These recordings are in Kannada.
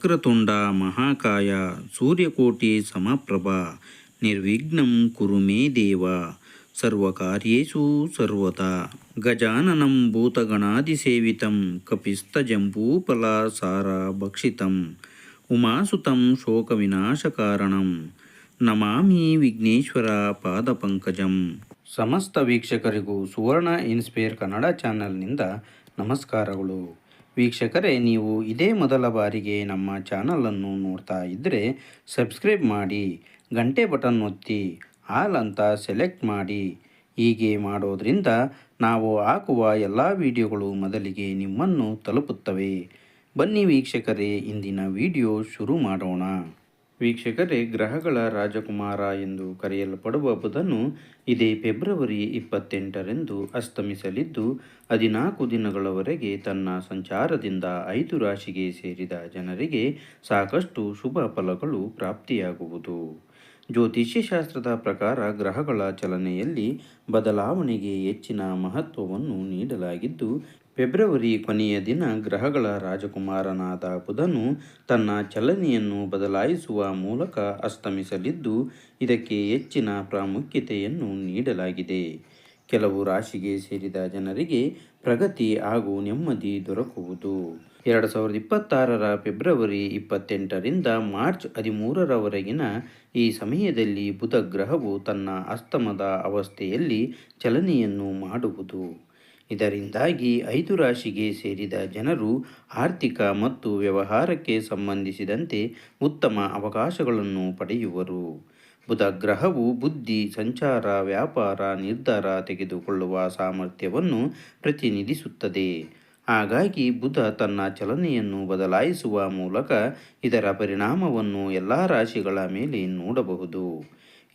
ವಕ್ರತುಂಡ ಮಹಾಕಾಯ ಸೂರ್ಯಕೋಟಿ ಸಮಪ್ರಭ ನಿರ್ವಿಘ್ನಂ ಕುರು ಮೇ ದೇವ ಸರ್ವಕಾರ್ಯೇಷು ಸರ್ವತಾ ಗಜಾನನಂ ಭೂತಗಣಾದಿಸೇವಿತಂ ಕಪಿಸ್ತಜಂಬೂಫಲಸಾರ ಭಕ್ಷಿತಂ ಉಮಾಸುತಂ ಶೋಕವಿನಾಶಕಾರಣಂ ನಮಾಮಿ ವಿಘ್ನೇಶ್ವರ ಪಾದಪಂಕಜಂ. ಸಮಸ್ತ ವೀಕ್ಷಕರಿಗೂ ಸುವರ್ಣ ಇನ್ಸ್ಪೈರ್ ಕನ್ನಡ ಚಾನಲ್ನಿಂದ ನಮಸ್ಕಾರಗಳು. ವೀಕ್ಷಕರೇ, ನೀವು ಇದೇ ಮೊದಲ ಬಾರಿಗೆ ನಮ್ಮ ಚಾನಲನ್ನು ನೋಡ್ತಾ ಇದ್ದರೆ ಸಬ್ಸ್ಕ್ರೈಬ್ ಮಾಡಿ, ಗಂಟೆ ಬಟನ್ ಒತ್ತಿ ಆಲ್ ಅಂತ ಸೆಲೆಕ್ಟ್ ಮಾಡಿ. ಹೀಗೆ ಮಾಡೋದ್ರಿಂದ ನಾವು ಹಾಕುವ ಎಲ್ಲ ವಿಡಿಯೋಗಳು ಮೊದಲಿಗೆ ನಿಮ್ಮನ್ನು ತಲುಪುತ್ತವೆ. ಬನ್ನಿ ವೀಕ್ಷಕರೇ, ಇಂದಿನ ವಿಡಿಯೋ ಶುರು ಮಾಡೋಣ. ವೀಕ್ಷಕರೇ, ಗ್ರಹಗಳ ರಾಜಕುಮಾರ ಎಂದು ಕರೆಯಲ್ಪಡುವ ಬುಧನು ಇದೇ ಫೆಬ್ರವರಿ 28ರಂದು ಅಸ್ತಮಿಸಲಿದ್ದು 14 ದಿನಗಳವರೆಗೆ ತನ್ನ ಸಂಚಾರದಿಂದ 5 ರಾಶಿಗೆ ಸೇರಿದ ಜನರಿಗೆ ಸಾಕಷ್ಟು ಶುಭ ಫಲಗಳು ಪ್ರಾಪ್ತಿಯಾಗುವುದು. ಜ್ಯೋತಿಷ್ಯ ಶಾಸ್ತ್ರದ ಪ್ರಕಾರ ಗ್ರಹಗಳ ಚಲನೆಯಲ್ಲಿ ಬದಲಾವಣೆಗೆ ಹೆಚ್ಚಿನ ಮಹತ್ವವನ್ನು ನೀಡಲಾಗಿದ್ದು, ಫೆಬ್ರವರಿ ಕೊನೆಯ ದಿನ ಗ್ರಹಗಳ ರಾಜಕುಮಾರನಾದ ಬುಧನು ತನ್ನ ಚಲನೆಯನ್ನು ಬದಲಾಯಿಸುವ ಮೂಲಕ ಅಸ್ತಮಿಸಲಿದ್ದು, ಇದಕ್ಕೆ ಹೆಚ್ಚಿನ ಪ್ರಾಮುಖ್ಯತೆಯನ್ನು ನೀಡಲಾಗಿದೆ. ಕೆಲವು ರಾಶಿಗೆ ಸೇರಿದ ಜನರಿಗೆ ಪ್ರಗತಿ ಹಾಗೂ ನೆಮ್ಮದಿ ದೊರಕುವುದು. 2026ರ ಫೆಬ್ರವರಿ 28ರಿಂದ ಮಾರ್ಚ್ 13ರವರೆಗಿನ ಈ ಸಮಯದಲ್ಲಿ ಬುಧ ಗ್ರಹವು ತನ್ನ ಅಸ್ತಮದ ಅವಸ್ಥೆಯಲ್ಲಿ ಚಲನೆಯನ್ನು ಮಾಡುವುದು. ಇದರಿಂದಾಗಿ 5 ರಾಶಿಗೆ ಸೇರಿದ ಜನರು ಆರ್ಥಿಕ ಮತ್ತು ವ್ಯವಹಾರಕ್ಕೆ ಸಂಬಂಧಿಸಿದಂತೆ ಉತ್ತಮ ಅವಕಾಶಗಳನ್ನು ಪಡೆಯುವರು. ಬುಧ ಗ್ರಹವು ಬುದ್ಧಿ, ಸಂಚಾರ, ವ್ಯಾಪಾರ, ನಿರ್ಧಾರ ತೆಗೆದುಕೊಳ್ಳುವ ಸಾಮರ್ಥ್ಯವನ್ನು ಪ್ರತಿನಿಧಿಸುತ್ತದೆ. ಹಾಗಾಗಿ ಬುಧ ತನ್ನ ಚಲನೆಯನ್ನು ಬದಲಾಯಿಸುವ ಮೂಲಕ ಇದರ ಪರಿಣಾಮವನ್ನು ಎಲ್ಲ ರಾಶಿಗಳ ಮೇಲೆ ನೋಡಬಹುದು.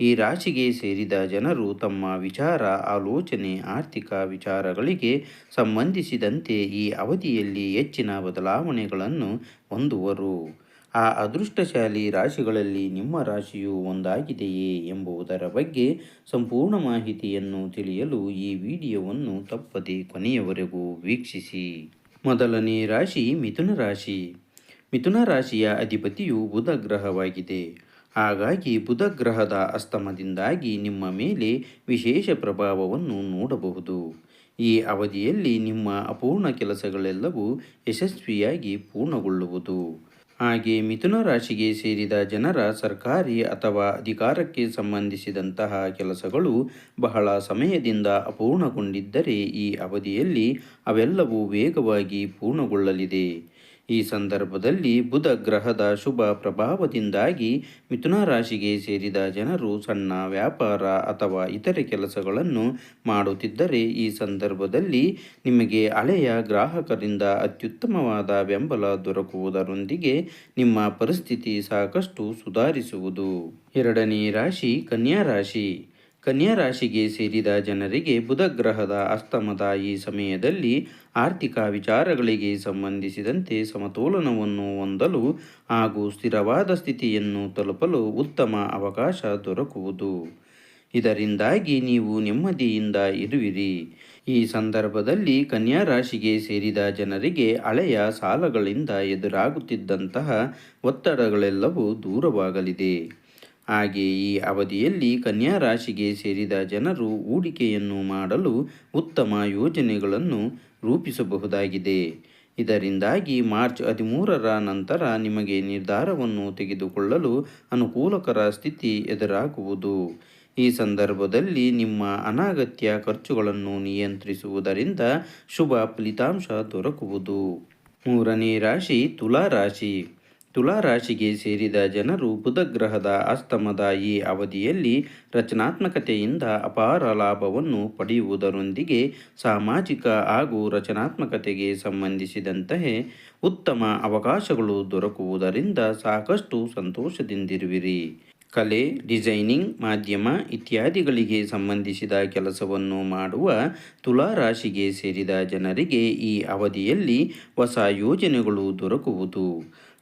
ಈ ರಾಶಿಗೆ ಸೇರಿದ ಜನರು ತಮ್ಮ ವಿಚಾರ, ಆಲೋಚನೆ, ಆರ್ಥಿಕ ವಿಚಾರಗಳಿಗೆ ಸಂಬಂಧಿಸಿದಂತೆ ಈ ಅವಧಿಯಲ್ಲಿ ಹೆಚ್ಚಿನ ಬದಲಾವಣೆಗಳನ್ನು ಹೊಂದುವರು. ಆ ಅದೃಷ್ಟಶಾಲಿ ರಾಶಿಗಳಲ್ಲಿ ನಿಮ್ಮ ರಾಶಿಯು ಒಂದಾಗಿದೆಯೇ ಎಂಬುದರ ಬಗ್ಗೆ ಸಂಪೂರ್ಣ ಮಾಹಿತಿಯನ್ನು ತಿಳಿಯಲು ಈ ವಿಡಿಯೋವನ್ನು ತಪ್ಪದೆ ಕೊನೆಯವರೆಗೂ ವೀಕ್ಷಿಸಿ. ಮೊದಲನೇ ರಾಶಿ ಮಿಥುನ ರಾಶಿ. ಮಿಥುನ ರಾಶಿಯ ಅಧಿಪತಿಯು ಬುಧ ಗ್ರಹವಾಗಿದೆ. ಹಾಗಾಗಿ ಬುಧ ಗ್ರಹದ ಅಸ್ತಮದಿಂದಾಗಿ ನಿಮ್ಮ ಮೇಲೆ ವಿಶೇಷ ಪ್ರಭಾವವನ್ನು ನೋಡಬಹುದು. ಈ ಅವಧಿಯಲ್ಲಿ ನಿಮ್ಮ ಅಪೂರ್ಣ ಕೆಲಸಗಳೆಲ್ಲವೂ ಯಶಸ್ವಿಯಾಗಿ ಪೂರ್ಣಗೊಳ್ಳುವುದು. ಹಾಗೆ ಮಿಥುನ ರಾಶಿಗೆ ಸೇರಿದ ಜನರ ಸರ್ಕಾರಿ ಅಥವಾ ಅಧಿಕಾರಕ್ಕೆ ಸಂಬಂಧಿಸಿದಂತಹ ಕೆಲಸಗಳು ಬಹಳ ಸಮಯದಿಂದ ಅಪೂರ್ಣಗೊಂಡಿದ್ದರೆ ಈ ಅವಧಿಯಲ್ಲಿ ಅವೆಲ್ಲವೂ ವೇಗವಾಗಿ ಪೂರ್ಣಗೊಳ್ಳಲಿದೆ. ಈ ಸಂದರ್ಭದಲ್ಲಿ ಬುಧ ಗ್ರಹದ ಶುಭ ಪ್ರಭಾವದಿಂದಾಗಿ ಮಿಥುನ ರಾಶಿಗೆ ಸೇರಿದ ಜನರು ಸಣ್ಣ ವ್ಯಾಪಾರ ಅಥವಾ ಇತರೆ ಕೆಲಸಗಳನ್ನು ಮಾಡುತ್ತಿದ್ದರೆ ಈ ಸಂದರ್ಭದಲ್ಲಿ ನಿಮಗೆ ಹಳೆಯ ಗ್ರಾಹಕರಿಂದ ಅತ್ಯುತ್ತಮವಾದ ಬೆಂಬಲ ದೊರಕುವುದರೊಂದಿಗೆ ನಿಮ್ಮ ಪರಿಸ್ಥಿತಿ ಸಾಕಷ್ಟು ಸುಧಾರಿಸುವುದು. ಎರಡನೇ ರಾಶಿ ಕನ್ಯಾ ರಾಶಿ. ಕನ್ಯಾ ರಾಶಿಗೆ ಸೇರಿದ ಜನರಿಗೆ ಬುಧ ಗ್ರಹದ ಅಸ್ತಮದ ಈ ಸಮಯದಲ್ಲಿ ಆರ್ಥಿಕ ವಿಚಾರಗಳಿಗೆ ಸಂಬಂಧಿಸಿದಂತೆ ಸಮತೋಲನವನ್ನು ಹೊಂದಲು ಹಾಗೂ ಸ್ಥಿರವಾದ ಸ್ಥಿತಿಯನ್ನು ತಲುಪಲು ಉತ್ತಮ ಅವಕಾಶ ದೊರಕುವುದು. ಇದರಿಂದಾಗಿ ನೀವು ನೆಮ್ಮದಿಯಿಂದ ಇರುವಿರಿ. ಈ ಸಂದರ್ಭದಲ್ಲಿ ಕನ್ಯಾ ರಾಶಿಗೆ ಸೇರಿದ ಜನರಿಗೆ ಹಳೆಯ ಸಾಲಗಳಿಂದ ಎದುರಾಗುತ್ತಿದ್ದಂತಹ ಒತ್ತಡಗಳೆಲ್ಲವೂ ದೂರವಾಗಲಿದೆ. ಹಾಗೆ ಈ ಅವಧಿಯಲ್ಲಿ ಕನ್ಯಾ ರಾಶಿಗೆ ಸೇರಿದ ಜನರು ಹೂಡಿಕೆಯನ್ನು ಮಾಡಲು ಉತ್ತಮ ಯೋಜನೆಗಳನ್ನು ರೂಪಿಸಬಹುದಾಗಿದೆ. ಇದರಿಂದಾಗಿ ಮಾರ್ಚ್ 13ರ ನಂತರ ನಿಮಗೆ ನಿರ್ಧಾರವನ್ನು ತೆಗೆದುಕೊಳ್ಳಲು ಅನುಕೂಲಕರ ಸ್ಥಿತಿ ಎದುರಾಗುವುದು. ಈ ಸಂದರ್ಭದಲ್ಲಿ ನಿಮ್ಮ ಅನಗತ್ಯ ಖರ್ಚುಗಳನ್ನು ನಿಯಂತ್ರಿಸುವುದರಿಂದ ಶುಭ ಫಲಿತಾಂಶ ದೊರಕುವುದು. ಮೂರನೇ ರಾಶಿ ತುಲಾ ರಾಶಿ. ತುಲಾ ರಾಶಿಗೆ ಸೇರಿದ ಜನರು ಬುಧ ಗ್ರಹದ ಅಸ್ತಮದ ಈ ಅವಧಿಯಲ್ಲಿ ರಚನಾತ್ಮಕತೆಯಿಂದ ಅಪಾರ ಲಾಭವನ್ನು ಪಡೆಯುವುದರೊಂದಿಗೆ ಸಾಮಾಜಿಕ ಹಾಗೂ ರಚನಾತ್ಮಕತೆಗೆ ಸಂಬಂಧಿಸಿದಂತಹ ಉತ್ತಮ ಅವಕಾಶಗಳು ದೊರಕುವುದರಿಂದ ಸಾಕಷ್ಟು ಸಂತೋಷದಿಂದಿರುವಿರಿ. ಕಲೆ, ಡಿಸೈನಿಂಗ್, ಮಾಧ್ಯಮ ಇತ್ಯಾದಿಗಳಿಗೆ ಸಂಬಂಧಿಸಿದ ಕೆಲಸವನ್ನು ಮಾಡುವ ತುಲಾ ರಾಶಿಗೆ ಸೇರಿದ ಜನರಿಗೆ ಈ ಅವಧಿಯಲ್ಲಿ ಹೊಸ ಯೋಜನೆಗಳು ದೊರಕುವುದು.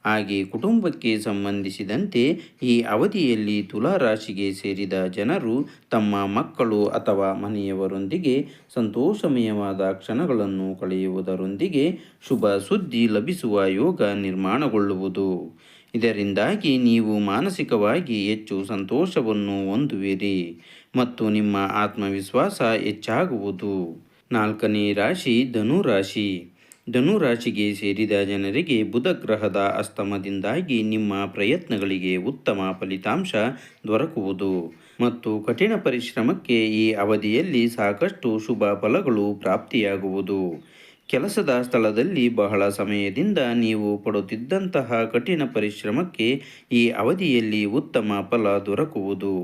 ಹಾಗೆ ಕುಟುಂಬಕ್ಕೆ ಸಂಬಂಧಿಸಿದಂತೆ ಈ ಅವಧಿಯಲ್ಲಿ ತುಲಾ ರಾಶಿಗೆ ಸೇರಿದ ಜನರು ತಮ್ಮ ಮಕ್ಕಳು ಅಥವಾ ಮನೆಯವರೊಂದಿಗೆ ಸಂತೋಷಮಯವಾದ ಕ್ಷಣಗಳನ್ನು ಕಳೆಯುವುದರೊಂದಿಗೆ ಶುಭ ಸುದ್ದಿ ಲಭಿಸುವ ಯೋಗ ನಿರ್ಮಾಣಗೊಳ್ಳುವುದು. ಇದರಿಂದಾಗಿ ನೀವು ಮಾನಸಿಕವಾಗಿ ಹೆಚ್ಚು ಸಂತೋಷವನ್ನು ಹೊಂದುವಿರಿ ಮತ್ತು ನಿಮ್ಮ ಆತ್ಮವಿಶ್ವಾಸ ಹೆಚ್ಚಾಗುವುದು. 4ನೇ ರಾಶಿ ಧನು ರಾಶಿ. ಧನು ರಾಶಿಗೆ ಸೇರಿದ ಜನರಿಗೆ ಬುಧ ಗ್ರಹದ ಅಸ್ತಮದಿಂದಾಗಿ ನಿಮ್ಮ ಪ್ರಯತ್ನಗಳಿಗೆ ಉತ್ತಮ ಫಲಿತಾಂಶ ದೊರಕುವುದು ಮತ್ತು ಕಠಿಣ ಪರಿಶ್ರಮಕ್ಕೆ ಈ ಅವಧಿಯಲ್ಲಿ ಸಾಕಷ್ಟು ಶುಭ ಫಲಗಳು ಪ್ರಾಪ್ತಿಯಾಗುವುದು. ಕೆಲಸದ ಸ್ಥಳದಲ್ಲಿ ಬಹಳ ಸಮಯದಿಂದ ನೀವು ಪಡುತ್ತಿದ್ದಂತಹ ಕಠಿಣ ಪರಿಶ್ರಮಕ್ಕೆ ಈ ಅವಧಿಯಲ್ಲಿ ಉತ್ತಮ ಫಲ ದೊರಕುವುದು.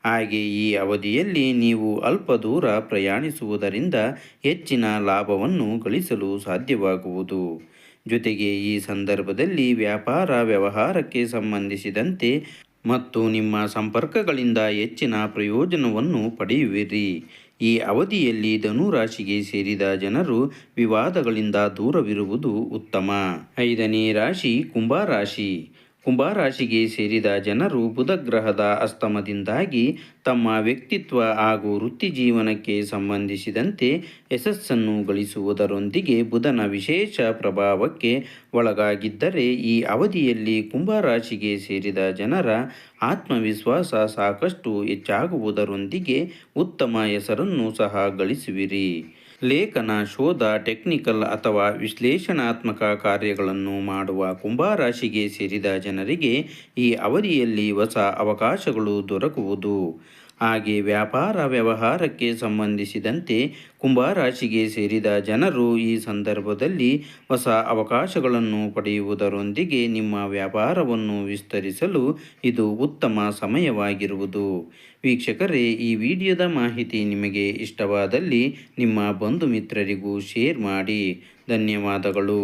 ಹಾಗೆ ಈ ಅವಧಿಯಲ್ಲಿ ನೀವು ಅಲ್ಪ ದೂರ ಪ್ರಯಾಣಿಸುವುದರಿಂದ ಹೆಚ್ಚಿನ ಲಾಭವನ್ನು ಗಳಿಸಲು ಸಾಧ್ಯವಾಗುವುದು. ಜೊತೆಗೆ ಈ ಸಂದರ್ಭದಲ್ಲಿ ವ್ಯಾಪಾರ ವ್ಯವಹಾರಕ್ಕೆ ಸಂಬಂಧಿಸಿದಂತೆ ಮತ್ತು ನಿಮ್ಮ ಸಂಪರ್ಕಗಳಿಂದ ಹೆಚ್ಚಿನ ಪ್ರಯೋಜನವನ್ನು ಪಡೆಯುವಿರಿ. ಈ ಅವಧಿಯಲ್ಲಿ ಧನು ರಾಶಿಗೆ ಸೇರಿದ ಜನರು ವಿವಾದಗಳಿಂದ ದೂರವಿರುವುದು ಉತ್ತಮ. 5ನೇ ರಾಶಿ ಕುಂಭ ರಾಶಿ. ಕುಂಭ ರಾಶಿಗೆ ಸೇರಿದ ಜನರು ಬುಧ ಗ್ರಹದ ಅಸ್ತಮದಿಂದಾಗಿ ತಮ್ಮ ವ್ಯಕ್ತಿತ್ವ ಹಾಗೂ ವೃತ್ತಿ ಜೀವನಕ್ಕೆ ಸಂಬಂಧಿಸಿದಂತೆ ಯಶಸ್ಸನ್ನು ಗಳಿಸುವುದರೊಂದಿಗೆ ಬುಧನ ವಿಶೇಷ ಪ್ರಭಾವಕ್ಕೆ ಒಳಗಾಗಿದ್ದರೆ ಈ ಅವಧಿಯಲ್ಲಿ ಕುಂಭ ರಾಶಿಗೆ ಸೇರಿದ ಜನರ ಆತ್ಮವಿಶ್ವಾಸ ಸಾಕಷ್ಟು ಹೆಚ್ಚಾಗುವುದರೊಂದಿಗೆ ಉತ್ತಮ ಹೆಸರನ್ನು ಸಹ ಗಳಿಸುವಿರಿ. ಲೇಖನ, ಶೋಧ, ಟೆಕ್ನಿಕಲ್ ಅಥವಾ ವಿಶ್ಲೇಷಣಾತ್ಮಕ ಕಾರ್ಯಗಳನ್ನು ಮಾಡುವ ಕುಂಭ ರಾಶಿಗೆ ಸೇರಿದ ಜನರಿಗೆ ಈ ಅವಧಿಯಲ್ಲಿ ಹೊಸ ಅವಕಾಶಗಳು ದೊರಕುವುದು. ಹಾಗೆ ವ್ಯಾಪಾರ ವ್ಯವಹಾರಕ್ಕೆ ಸಂಬಂಧಿಸಿದಂತೆ ಕುಂಭ ರಾಶಿಗೆ ಸೇರಿದ ಜನರು ಈ ಸಂದರ್ಭದಲ್ಲಿ ಹೊಸ ಅವಕಾಶಗಳನ್ನು ಪಡೆಯುವುದರೊಂದಿಗೆ ನಿಮ್ಮ ವ್ಯಾಪಾರವನ್ನು ವಿಸ್ತರಿಸಲು ಇದು ಉತ್ತಮ ಸಮಯವಾಗಿರುವುದು. ವೀಕ್ಷಕರೇ, ಈ ವಿಡಿಯೋದ ಮಾಹಿತಿ ನಿಮಗೆ ಇಷ್ಟವಾದಲ್ಲಿ ನಿಮ್ಮ ಬಂಧು ಮಿತ್ರರಿಗೂ ಶೇರ್ ಮಾಡಿ. ಧನ್ಯವಾದಗಳು.